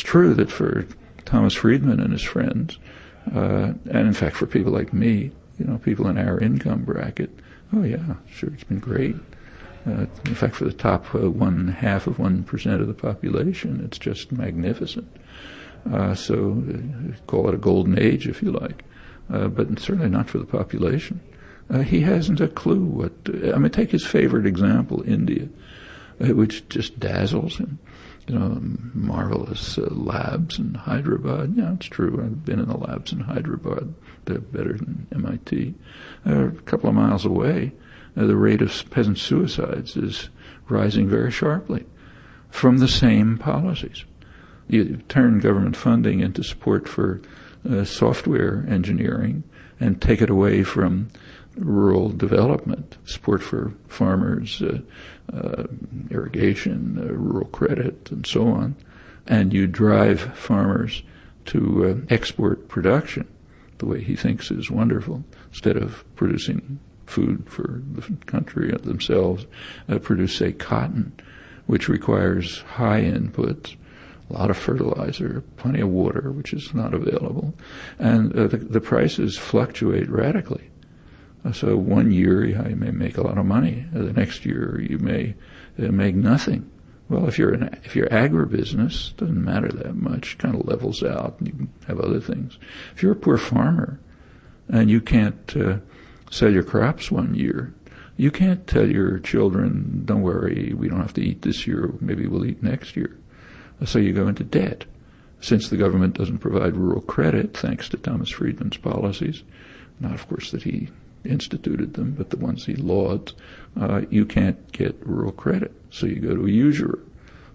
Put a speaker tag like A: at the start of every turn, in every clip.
A: It's true that for Thomas Friedman and his friends, and in fact for people like me, people in our income bracket, oh yeah, sure, it's been great. In fact, for the top 0.5% of the population, it's just magnificent. So call it a golden age if you like, but certainly not for the population. He hasn't a clue what. Take his favorite example, India, which just dazzles him. Marvelous labs in Hyderabad. Yeah, it's true. I've been in the labs in Hyderabad. They're better than MIT. A couple of miles away, the rate of peasant suicides is rising very sharply from the same policies. You turn government funding into support for software engineering and take it away from rural development, support for farmers, irrigation, rural credit, and so on, and you drive farmers to export production the way he thinks is wonderful, instead of producing food for the country themselves, produce, say, cotton, which requires high inputs, a lot of fertilizer, plenty of water, which is not available, and the prices fluctuate radically. So one year you may make a lot of money. The next year you may make nothing. Well, if you're agribusiness, it doesn't matter that much. It kind of levels out, and you can have other things. If you're a poor farmer and you can't sell your crops one year, you can't tell your children, "Don't worry, we don't have to eat this year. Maybe we'll eat next year." So you go into debt. Since the government doesn't provide rural credit, thanks to Thomas Friedman's policies, not of course that he instituted them, but the ones he lauds, you can't get rural credit. So you go to a usurer.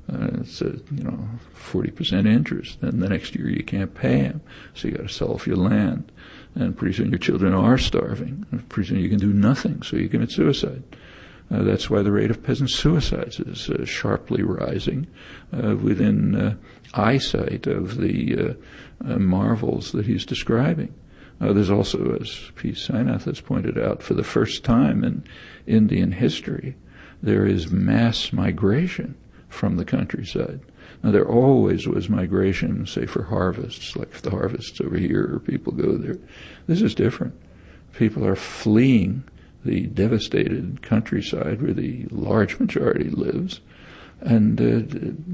A: It's 40% interest. Then the next year you can't pay him, so you got to sell off your land. And pretty soon your children are starving. And pretty soon you can do nothing, so you commit suicide. That's why the rate of peasant suicides is sharply rising within eyesight of the marvels that he's describing. There's also, as P. Sainath has pointed out, for the first time in Indian history, there is mass migration from the countryside. Now, there always was migration, say, for harvests, like if the harvest's over here, people go there. This is different. People are fleeing the devastated countryside where the large majority lives, and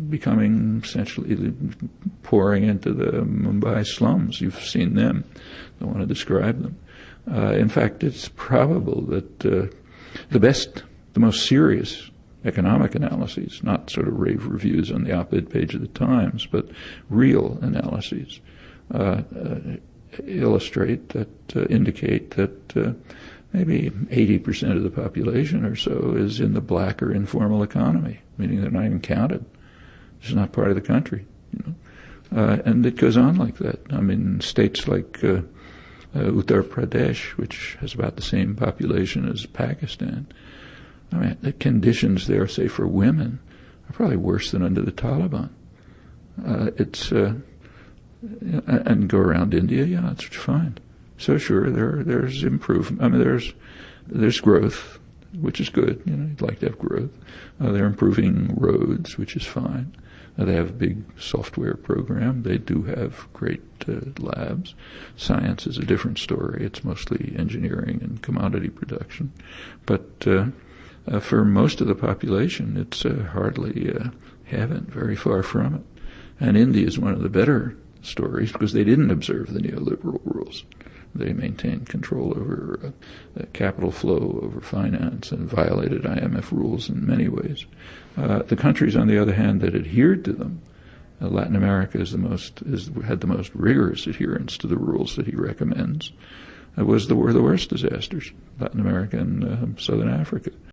A: becoming essentially pouring into the Mumbai slums. You've seen them. I don't want to describe them. In fact, it's probable that the most serious economic analyses, not sort of rave reviews on the op-ed page of the Times, but real analyses, indicate that maybe 80% of the population or so is in the black or informal economy, meaning they're not even counted. It's not part of the country, and it goes on like that. States like Uttar Pradesh, which has about the same population as Pakistan, the conditions there, say, for women, are probably worse than under the Taliban. And go around India, yeah, that's what you find. So sure, there's improvement. There's growth, which is good. You'd like to have growth. They're improving roads, which is fine. They have a big software program. They do have great labs. Science is a different story. It's mostly engineering and commodity production. But for most of the population, it's hardly heaven, very far from it. And India is one of the better stories because they didn't observe the neoliberal rules. They maintained control over capital flow, over finance, and violated IMF rules in many ways. The countries, on the other hand, that adhered to them, Latin America had the most rigorous adherence to the rules that he recommends, were the worst disasters, Latin America and Southern Africa.